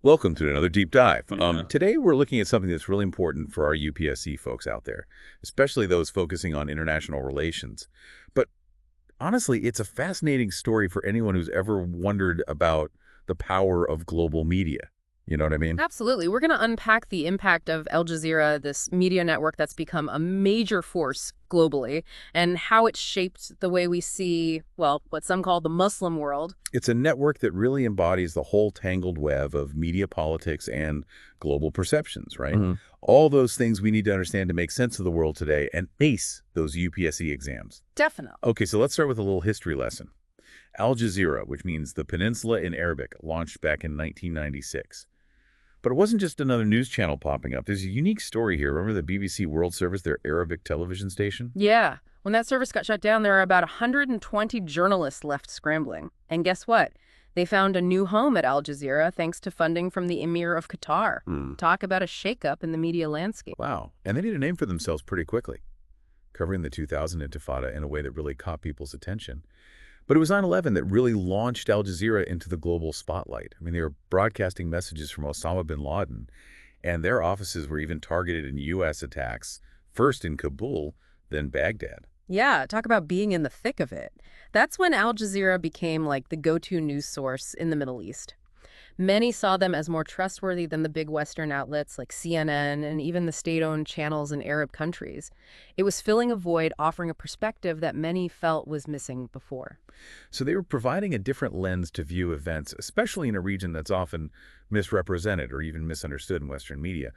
Welcome to another deep dive. Yeah. Today we're looking at something that's really important for our UPSC folks out there, especially those focusing on international relations. But honestly, it's a fascinating story for anyone who's ever wondered about the power of global media. You know what I mean? Absolutely. We're going to unpack the impact of Al Jazeera, this media network that's become a major force globally, and how it shaped the way we see, well, what some call the Muslim world. It's a network that really embodies the whole tangled web of media politics and global perceptions, right? hmm All those things we need to understand to make sense of the world today and ace those UPSC exams. Definitely. Okay, so let's start with a little history lesson. Al Jazeera, which means the peninsula in Arabic, launched back in 1996. But it wasn't just another news channel popping up. There's a unique story here. Remember the BBC World Service, their Arabic television station? Yeah. When that service got shut down, there were about 120 journalists left scrambling. And guess what? They found a new home at Al Jazeera thanks to funding from the Emir of Qatar. Talk about a shakeup in the media landscape. Wow. And they made a name for themselves pretty quickly, covering the 2000 Intifada in a way that really caught people's attention. But it was 9/11 that really launched Al Jazeera into the global spotlight. I mean, they were broadcasting messages from Osama bin Laden, and their offices were even targeted in U.S. attacks, first in Kabul, then Baghdad. Yeah, talk about being in the thick of it. That's when Al Jazeera became like the go-to news source in the Middle East. Many saw them as more trustworthy than the big Western outlets like CNN and even the state-owned channels in Arab countries. It was filling a void, offering a perspective that many felt was missing before. So they were providing a different lens to view events, especially in a region that's often misrepresented or even misunderstood in Western media.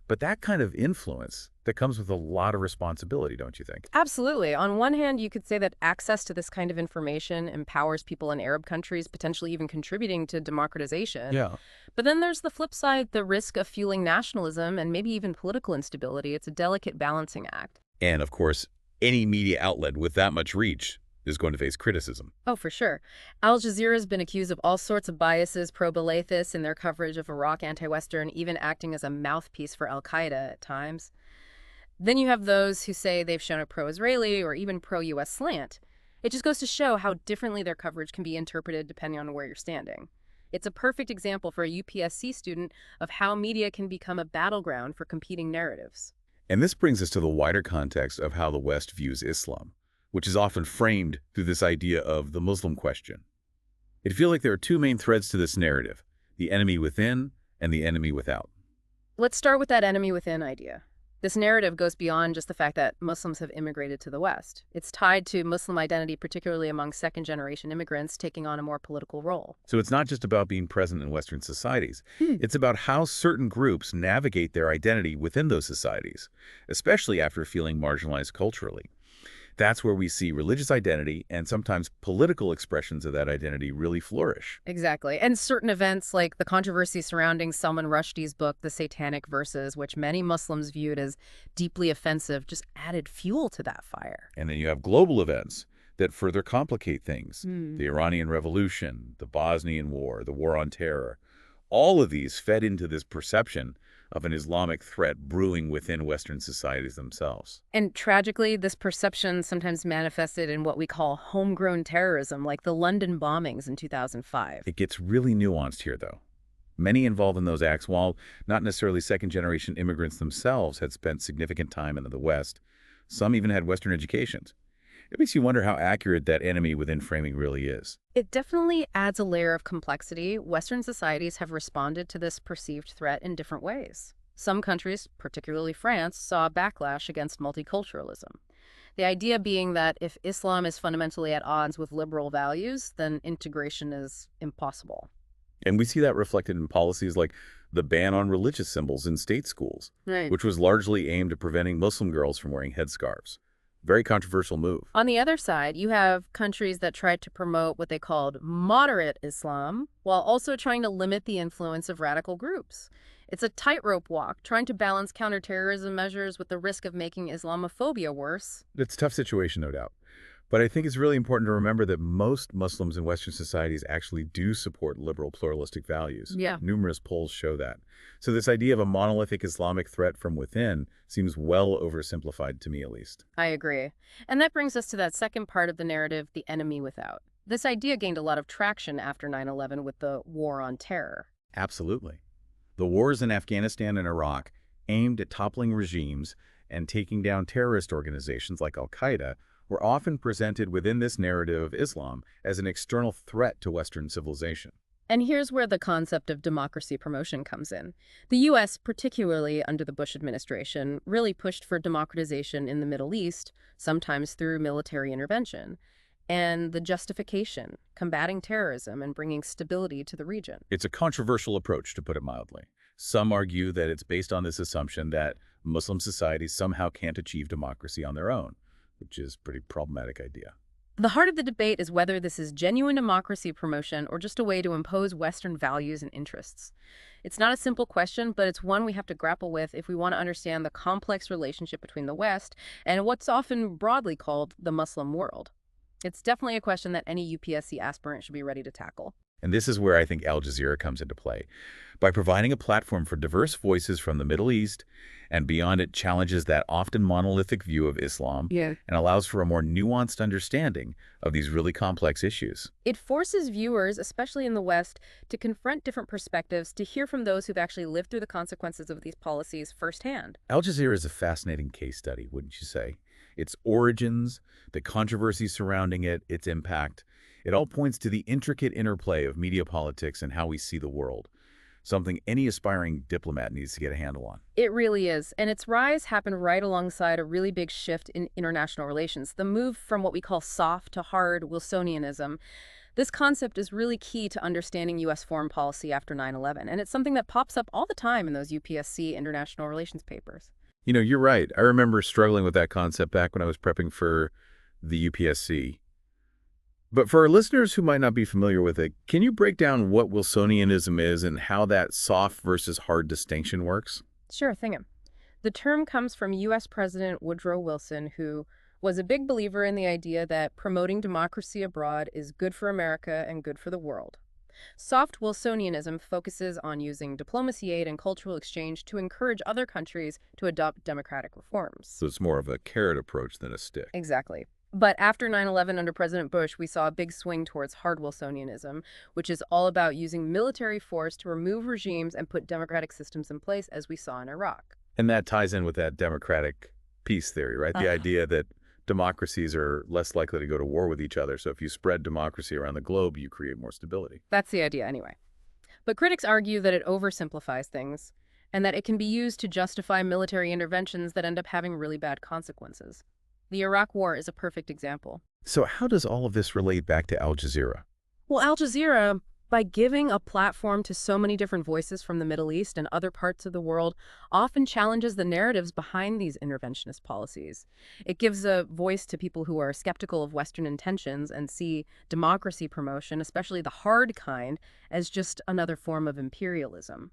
But that kind of influence, that comes with a lot of responsibility, don't you think? Absolutely. On one hand, you could say that access to this kind of information empowers people in Arab countries, potentially even contributing to democratization. Yeah. But then there's the flip side, the risk of fueling nationalism and maybe even political instability. It's a delicate balancing act. And of course, any media outlet with that much reach is going to face criticism. Oh, for sure. Al Jazeera has been accused of all sorts of biases pro-Ba'athist in their coverage of Iraq anti-Western, even acting as a mouthpiece for al-Qaeda at times. Then you have those who say they've shown a pro-Israeli or even pro-U.S. slant. It just goes to show how differently their coverage can be interpreted depending on where you're standing. It's a perfect example for a UPSC student of how media can become a battleground for competing narratives. And this brings us to the wider context of how the West views Islam, which is often framed through this idea of the Muslim question. It feels like there are two main threads to this narrative, the enemy within and the enemy without. Let's start with that enemy within idea. This narrative goes beyond just the fact that Muslims have immigrated to the West. It's tied to Muslim identity, particularly among second-generation immigrants taking on a more political role. So it's not just about being present in Western societies. It's about how certain groups navigate their identity within those societies, especially after feeling marginalized culturally. That's where we see religious identity and sometimes political expressions of that identity really flourish. Exactly. And certain events like the controversy surrounding Salman Rushdie's book, The Satanic Verses, which many Muslims viewed as deeply offensive, just added fuel to that fire. And then you have global events that further complicate things. Hmm. The Iranian Revolution, the Bosnian War, the War on Terror. All of these fed into this perception of an Islamic threat brewing within Western societies themselves. And tragically, this perception sometimes manifested in what we call homegrown terrorism, like the London bombings in 2005. It gets really nuanced here, though. Many involved in those acts, while not necessarily second-generation immigrants themselves had spent significant time in the West, some even had Western educations. It makes you wonder how accurate that enemy within framing really is. It definitely adds a layer of complexity. Western societies have responded to this perceived threat in different ways. Some countries, particularly France, saw a backlash against multiculturalism. The idea being that if Islam is fundamentally at odds with liberal values, then integration is impossible. And we see that reflected in policies like the ban on religious symbols in state schools, Right. which was largely aimed at preventing Muslim girls from wearing headscarves. Very controversial move. On the other side, you have countries that tried to promote what they called moderate Islam, while also trying to limit the influence of radical groups. It's a tightrope walk, trying to balance counterterrorism measures with the risk of making Islamophobia worse. It's a tough situation, no doubt. But I think it's really important to remember that most Muslims in Western societies actually do support liberal pluralistic values. Yeah. Numerous polls show that. So this idea of a monolithic Islamic threat from within seems well oversimplified to me, at least. I agree. And that brings us to that second part of the narrative, the enemy without. This idea gained a lot of traction after 9/11 with the war on terror. Absolutely. The wars in Afghanistan and Iraq, aimed at toppling regimes and taking down terrorist organizations like al-Qaeda, were often presented within this narrative of Islam as an external threat to Western civilization. And here's where the concept of democracy promotion comes in. The U.S., particularly under the Bush administration, really pushed for democratization in the Middle East, sometimes through military intervention, and the justification, combating terrorism and bringing stability to the region. It's a controversial approach, to put it mildly. Some argue that it's based on this assumption that Muslim societies somehow can't achieve democracy on their own, which is a pretty problematic idea. The heart of the debate is whether this is genuine democracy promotion or just a way to impose Western values and interests. It's not a simple question, but it's one we have to grapple with if we want to understand the complex relationship between the West and what's often broadly called the Muslim world. It's definitely a question that any UPSC aspirant should be ready to tackle. And this is where I think Al Jazeera comes into play. By providing a platform for diverse voices from the Middle East and beyond, it challenges that often monolithic view of Islam and allows for a more nuanced understanding of these really complex issues. It forces viewers, especially in the West, to confront different perspectives, to hear from those who've actually lived through the consequences of these policies firsthand. Al Jazeera is a fascinating case study, wouldn't you say? Its origins, the controversy surrounding it, its impact, it all points to the intricate interplay of media politics and how we see the world, something any aspiring diplomat needs to get a handle on. It really is. And its rise happened right alongside a really big shift in international relations, the move from what we call soft to hard Wilsonianism. This concept is really key to understanding U.S. foreign policy after 9/11, and it's something that pops up all the time in those UPSC International Relations papers. You know, you're right. I remember struggling with that concept back when I was prepping for the UPSC. But for our listeners who might not be familiar with it, can you break down what Wilsonianism is and how that soft versus hard distinction works? Sure thing. The term comes from U.S. President Woodrow Wilson, who was a big believer in the idea that promoting democracy abroad is good for America and good for the world. Soft Wilsonianism focuses on using diplomacy aid and cultural exchange to encourage other countries to adopt democratic reforms. So it's more of a carrot approach than a stick. Exactly. But after 9/11 under President Bush, we saw a big swing towards hard Wilsonianism, which is all about using military force to remove regimes and put democratic systems in place, as we saw in Iraq. And that ties in with that democratic peace theory, right? The idea that democracies are less likely to go to war with each other. So if you spread democracy around the globe, you create more stability. That's the idea anyway. But critics argue that it oversimplifies things and that it can be used to justify military interventions that end up having really bad consequences. The Iraq War is a perfect example. So how does all of this relate back to Al Jazeera? Well, Al Jazeera, by giving a platform to so many different voices from the Middle East and other parts of the world, often challenges the narratives behind these interventionist policies. It gives a voice to people who are skeptical of Western intentions and see democracy promotion, especially the hard kind, as just another form of imperialism.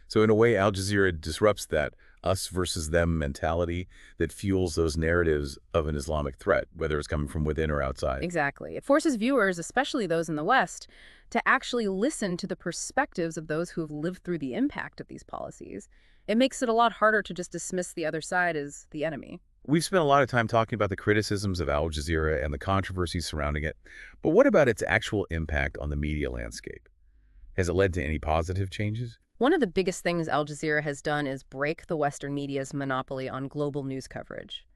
So in a way, Al Jazeera disrupts that us versus them mentality that fuels those narratives of an Islamic threat, whether it's coming from within or outside. Exactly. It forces viewers, especially those in the West, to actually listen to the perspectives of those who have lived through the impact of these policies. It makes it a lot harder to just dismiss the other side as the enemy. We've spent a lot of time talking about the criticisms of Al Jazeera and the controversies surrounding it, but what about its actual impact on the media landscape? Has it led to any positive changes? One of the biggest things Al Jazeera has done is break the Western media's monopoly on global news coverage.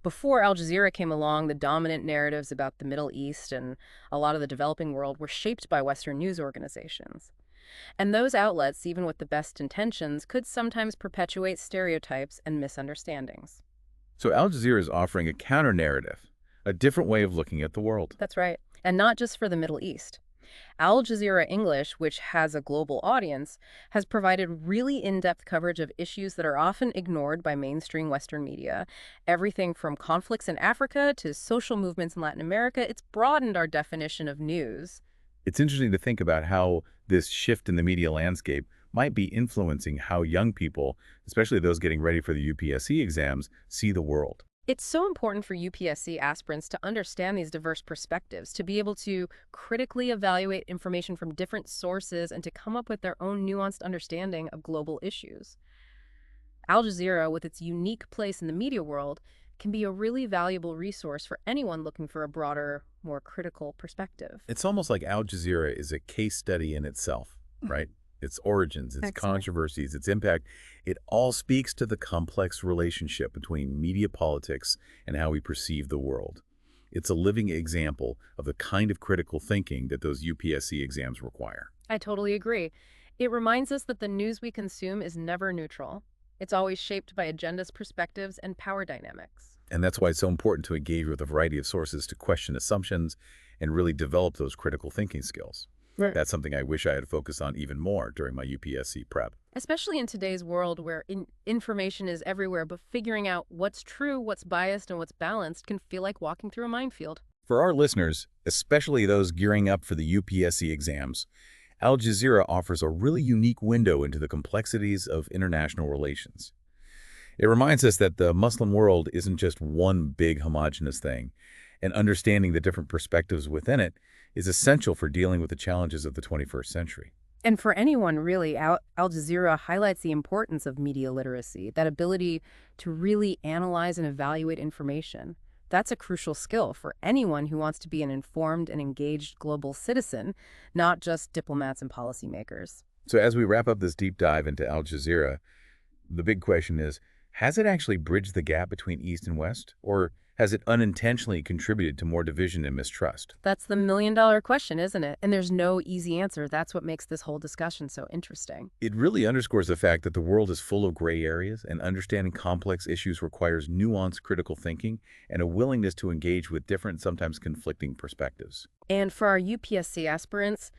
Before Al Jazeera came along, the dominant narratives about the Middle East and a lot of the developing world were shaped by Western news organizations. And those outlets, even with the best intentions, could sometimes perpetuate stereotypes and misunderstandings. So Al Jazeera is offering a counter-narrative, a different way of looking at the world. That's right. And not just for the Middle East. Al Jazeera English, which has a global audience, has provided really in-depth coverage of issues that are often ignored by mainstream Western media. Everything from conflicts in Africa to social movements in Latin America. It's broadened our definition of news. It's interesting to think about how this shift in the media landscape might be influencing how young people, especially those getting ready for the UPSC exams, see the world. It's so important for UPSC aspirants to understand these diverse perspectives, to be able to critically evaluate information from different sources and to come up with their own nuanced understanding of global issues. Al Jazeera, with its unique place in the media world, can be a really valuable resource for anyone looking for a broader, more critical perspective. It's almost like Al Jazeera is a case study in itself, right? its origins, its Excellent. controversies, its impact, it all speaks to the complex relationship between media politics and how we perceive the world. It's a living example of the kind of critical thinking that those UPSC exams require. I totally agree. It reminds us that the news we consume is never neutral. It's always shaped by agendas, perspectives, and power dynamics. And that's why it's so important to engage with a variety of sources to question assumptions and really develop those critical thinking skills. Right. That's something I wish I had focused on even more during my UPSC prep. Especially in today's world where information is everywhere, but figuring out what's true, what's biased, and what's balanced can feel like walking through a minefield. For our listeners, especially those gearing up for the UPSC exams, Al Jazeera offers a really unique window into the complexities of international relations. It reminds us that the Muslim world isn't just one big homogenous thing, and understanding the different perspectives within it is essential for dealing with the challenges of the 21st century. And for anyone, really, Al Jazeera highlights the importance of media literacy, that ability to really analyze and evaluate information. That's a crucial skill for anyone who wants to be an informed and engaged global citizen, not just diplomats and policymakers. So as we wrap up this deep dive into Al Jazeera, the big question is, has it actually bridged the gap between East and West, or has it unintentionally contributed to more division and mistrust? That's the million-dollar question, isn't it? And there's no easy answer. That's what makes this whole discussion so interesting. It really underscores the fact that the world is full of gray areas, and understanding complex issues requires nuanced critical thinking and a willingness to engage with different, sometimes conflicting perspectives. And for our UPSC aspirants,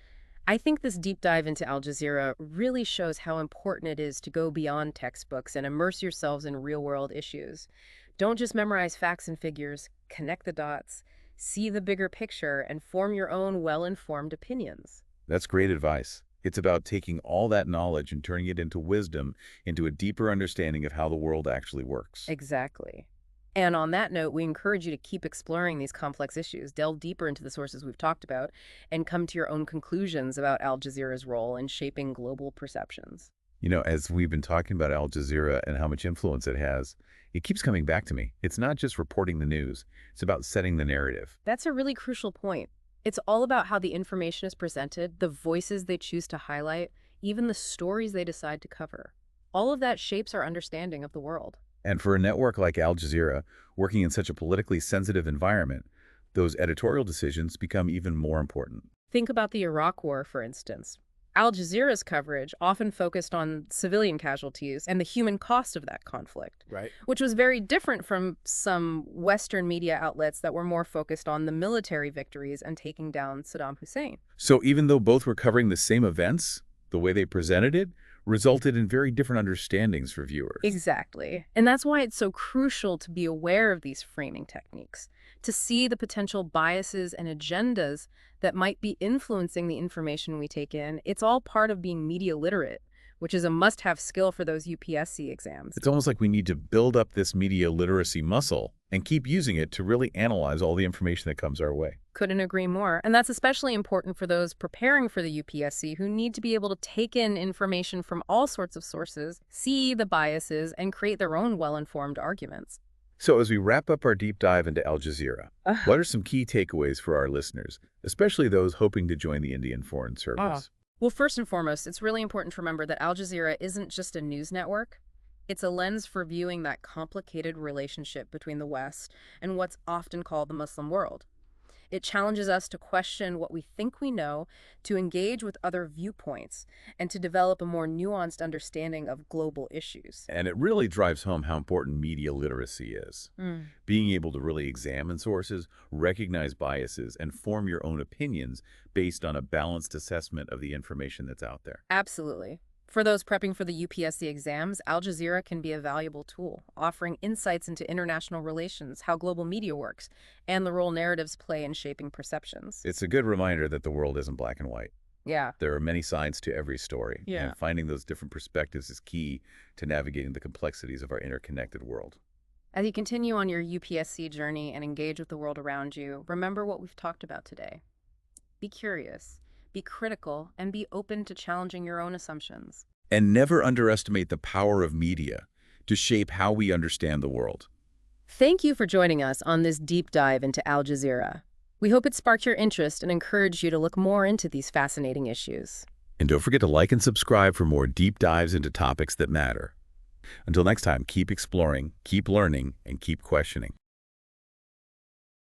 I think this deep dive into Al Jazeera really shows how important it is to go beyond textbooks and immerse yourselves in real-world issues. Don't just memorize facts and figures, connect the dots, see the bigger picture, and form your own well-informed opinions. That's great advice. It's about taking all that knowledge and turning it into wisdom, into a deeper understanding of how the world actually works. Exactly. And on that note, we encourage you to keep exploring these complex issues, delve deeper into the sources we've talked about, and come to your own conclusions about Al Jazeera's role in shaping global perceptions. You know, as we've been talking about Al Jazeera and how much influence it has, it keeps coming back to me. It's not just reporting the news. It's about setting the narrative. That's a really crucial point. It's all about how the information is presented, the voices they choose to highlight, even the stories they decide to cover. All of that shapes our understanding of the world. And for a network like Al Jazeera, working in such a politically sensitive environment, those editorial decisions become even more important. Think about the Iraq War, for instance. Al Jazeera's coverage often focused on civilian casualties and the human cost of that conflict, Right. which was very different from some Western media outlets that were more focused on the military victories and taking down Saddam Hussein. So even though both were covering the same events, the way they presented it resulted in very different understandings for viewers. Exactly. And that's why it's so crucial to be aware of these framing techniques, to see the potential biases and agendas that might be influencing the information we take in. It's all part of being media literate, which is a must-have skill for those UPSC exams. It's almost like we need to build up this media literacy muscle and keep using it to really analyze all the information that comes our way. Couldn't agree more. And that's especially important for those preparing for the UPSC who need to be able to take in information from all sorts of sources, see the biases, and create their own well-informed arguments. So as we wrap up our deep dive into Al Jazeera, what are some key takeaways for our listeners, especially those hoping to join the Indian Foreign Service? Well, first and foremost, it's really important to remember that Al Jazeera isn't just a news network. It's a lens for viewing that complicated relationship between the West and what's often called the Muslim world. It challenges us to question what we think we know, to engage with other viewpoints, and to develop a more nuanced understanding of global issues. And it really drives home how important media literacy is. Being able to really examine sources, recognize biases, and form your own opinions based on a balanced assessment of the information that's out there. Absolutely. For those prepping for the UPSC exams, Al Jazeera can be a valuable tool, offering insights into international relations, how global media works, and the role narratives play in shaping perceptions. It's a good reminder that the world isn't black and white. Yeah. There are many sides to every story, Yeah. and finding those different perspectives is key to navigating the complexities of our interconnected world. As you continue on your UPSC journey and engage with the world around you, remember what we've talked about today. Be curious, be critical, and be open to challenging your own assumptions. And never underestimate the power of media to shape how we understand the world. Thank you for joining us on this deep dive into Al Jazeera. We hope it sparked your interest and encouraged you to look more into these fascinating issues. And don't forget to like and subscribe for more deep dives into topics that matter. Until next time, keep exploring, keep learning, and keep questioning.